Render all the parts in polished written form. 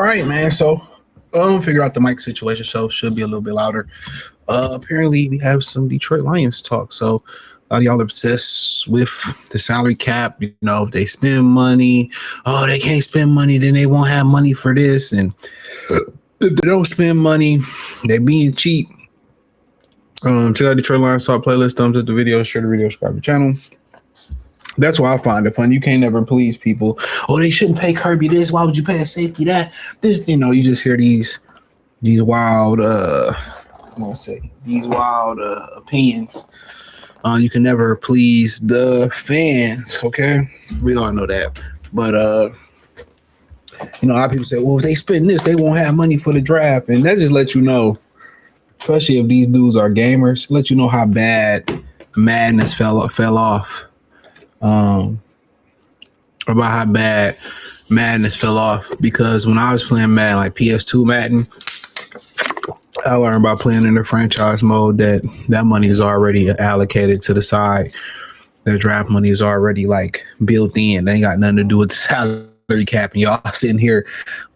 right, man. So, figure out the mic situation. So should be a little bit louder. Apparently we have some Detroit Lions talk. So a lot of y'all obsessed with the salary cap. You know, if they spend money, oh, they can't spend money, then they won't have money for this. And if they don't spend money, they being cheap. Check out Detroit Lions Talk playlist. Thumbs up the video, share the video, subscribe to the channel. That's why I find it fun. You can't never please people. Oh, they shouldn't pay Kirby this. Why would you pay a safety that? This, you just hear these wild I'm gonna say these wild opinions. You can never please the fans, okay? We all know that. But a lot of people say, well, if they spend this, they won't have money for the draft. And that just lets you know, especially if these dudes are gamers, let you know how bad Madness fell off. About how bad Madness fell off, because when I was playing Madden, like PS2 Madden, I learned by playing in the franchise mode that money is already allocated to the side. Their draft money is already like built in. They ain't got nothing to do with the salary cap, and y'all sitting here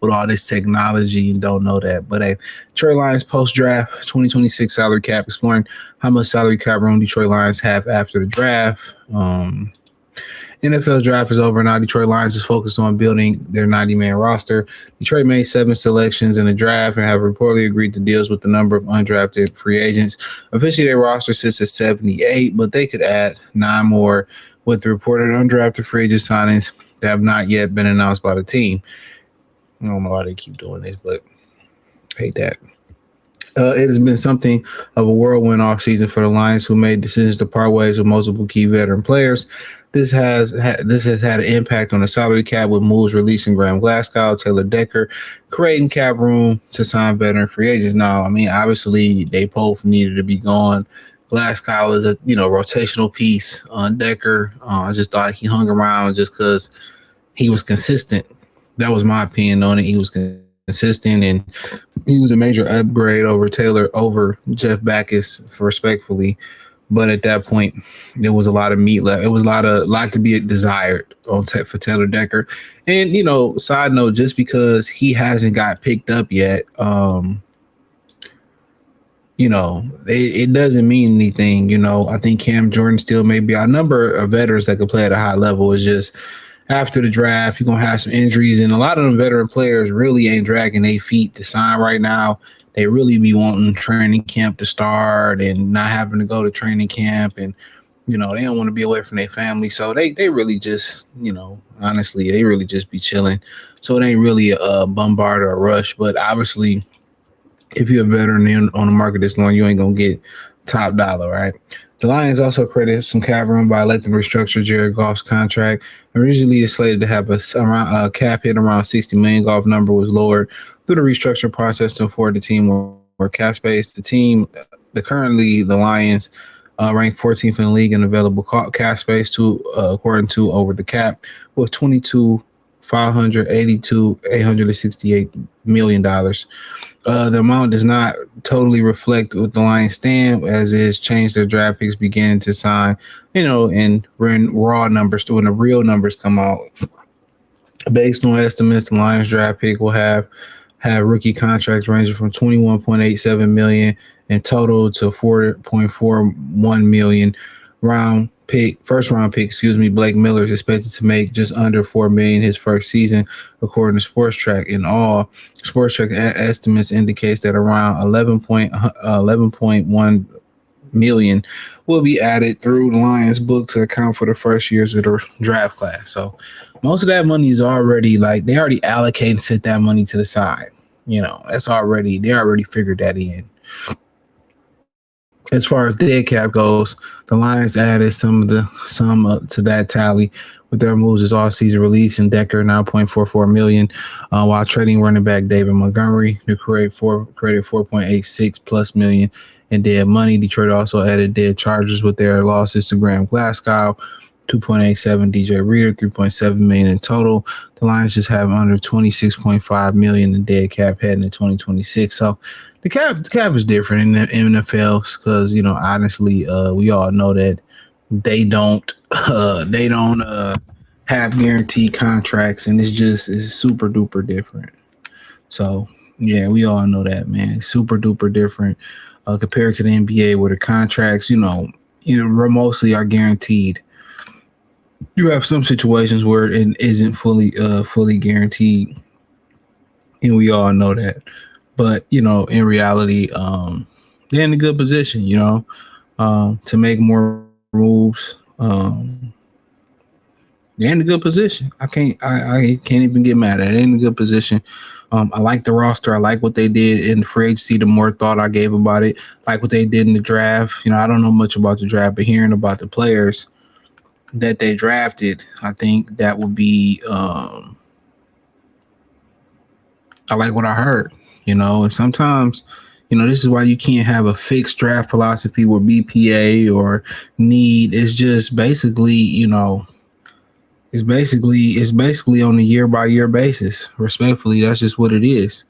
with all this technology and don't know that. But hey, Detroit Lions post-draft 2026 salary cap, exploring how much salary cap room Detroit Lions have after the draft. NFL draft is over now. Detroit Lions is focused on building their 90-man roster. Detroit made 7 selections in the draft and have reportedly agreed to deals with the number of undrafted free agents. Officially, their roster sits at 78, but they could add 9 more with the reported undrafted free agent signings that have not yet been announced by the team. I don't know why they keep doing this, but I hate that. It has been something of a whirlwind offseason for the Lions, who made decisions to part ways with multiple key veteran players. This has had an impact on the salary cap, with moves releasing Graham Glasgow, Taylor Decker, creating cap room to sign veteran free agents. Now, I mean, obviously, they both needed to be gone. Glasgow is a rotational piece on Decker. I just thought he hung around just because he was consistent. That was my opinion on it. He was consistent, and he was a major upgrade over Jeff Backus, respectfully. But at that point, there was a lot of meat left. It was a lot to be desired for Taylor Decker. And, side note, just because he hasn't got picked up yet, it doesn't mean anything. I think Cam Jordan still may be a number of veterans that could play at a high level. It's just after the draft, you're going to have some injuries. And a lot of them veteran players really ain't dragging their feet to sign right now. They really be wanting training camp to start and not having to go to training camp. And, they don't want to be away from their family. So they really just, honestly, they really just be chilling. So it ain't really a bombard or a rush. But obviously, if you're a veteran on the market this long, you ain't going to get top dollar, right? The Lions also credited some cap room by letting them restructure Jared Goff's contract. Originally, it's slated to have a cap hit around $60 million. Goff number was lowered through the restructure process to afford the team more cap space. The Lions ranked 14th in the league in available cap space according to Over the Cap, with $22,582,868 million. The amount does not totally reflect what the Lions stand, as is changed their draft picks begin to sign, and raw numbers when the real numbers come out. Based on estimates, the Lions draft pick will have rookie contracts ranging from $21.87 million in total to $4.41 million. First round pick, Blake Miller is expected to make just under $4 million his first season, according to Sports Track. In all, Sports Track estimates indicates that around 11.1 million will be added through the Lions book to account for the first years of the draft class. So most of that money is already they already allocate and set that money to the side. They already figured that in. As far as dead cap goes, the Lions added some to that tally with their moves this offseason, releasing Decker $9.44 million, while trading running back David Montgomery to create $4.86 plus million in dead money. Detroit also added dead charges with their losses to Graham Glasgow, $2.87, DJ Reader, $3.7 million in total. The Lions just have under $26.5 million in dead cap heading in 2026. So the cap is different in the NFL because, honestly, we all know that they don't have guaranteed contracts, and it's super duper different. So yeah, we all know that, man. Super duper different compared to the NBA, where the contracts, mostly are guaranteed. You have some situations where it isn't fully guaranteed, and we all know that. But in reality, they're in a good position, to make more moves. They're in a good position. I can't even get mad at it. They're in a good position. I like the roster. I like what they did in the free agency. The more thought I gave about it, like what they did in the draft. I don't know much about the draft, but hearing about the players that they drafted, I think that would be. I like what I heard. And sometimes, this is why you can't have a fixed draft philosophy or BPA or need. It's just basically, it's basically on a year by year basis. Respectfully, that's just what it is.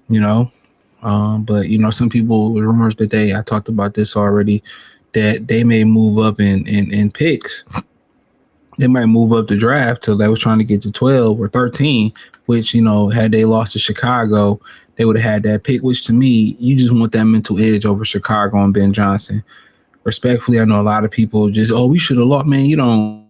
You know, but some people rumors that I talked about this already, that they may move up in picks. They might move up the draft till they was trying to get to 12 or 13, which, had they lost to Chicago, they would have had that pick, which to me, you just want that mental edge over Chicago and Ben Johnson. Respectfully, I know a lot of people just, oh, we should have lost. Man, you don't,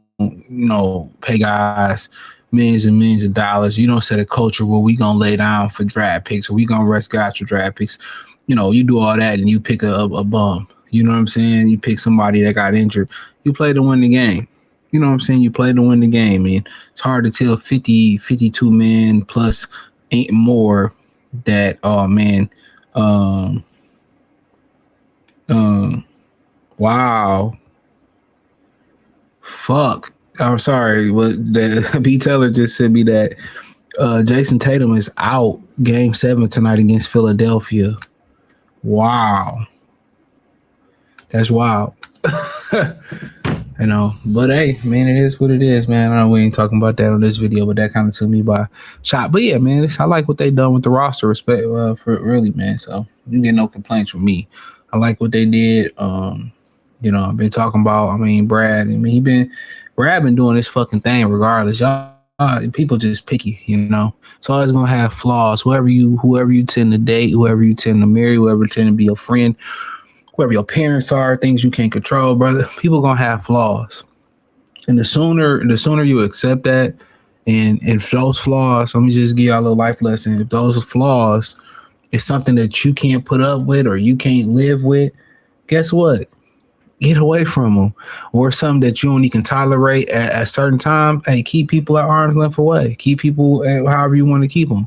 pay guys millions and millions of dollars. You don't set a culture where we going to lay down for draft picks, or we going to rest guys for draft picks. You do all that and you pick a bum. You know what I'm saying? You pick somebody that got injured. You play to win the game. You know what I'm saying? You play to win the game, man. It's hard to tell 52 men plus 8 more that, oh, man. Wow. Fuck. I'm sorry. The B. Taylor just sent me that Jason Tatum is out game 7 tonight against Philadelphia. Wow. That's wild. But hey, man, it is what it is, man. I know we ain't talking about that on this video, but that kind of took me by shot. But yeah, man, I like what they done with the roster, respect for really, man. So you get no complaints from me. I like what they did. I've been talking about. Brad. Brad been doing this fucking thing regardless. Y'all, people just picky. It's always gonna have flaws. Whoever you tend to date, whoever you tend to marry, whoever tend to be your friend, whoever your parents are, things you can't control, brother. People gonna have flaws, and the sooner you accept that, and if those flaws, let me just give y'all a little life lesson. If those flaws is something that you can't put up with or you can't live with, guess what? Get away from them. Or something that you only can tolerate at a certain time. Hey, keep people at arm's length away. Keep people at however you want to keep them.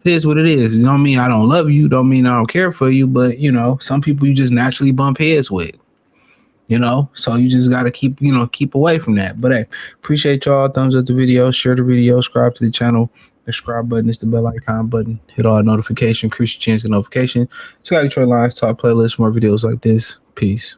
It is what it is. It don't mean I don't love you. Don't mean I don't care for you. But, some people you just naturally bump heads with. So you just got to keep away from that. But hey, appreciate y'all. Thumbs up the video. Share the video. Subscribe to the channel. The subscribe button is the bell icon button. Hit all notification. Increase your chance of notification. Scotty Troy Lines Talk playlist. More videos like this. Peace.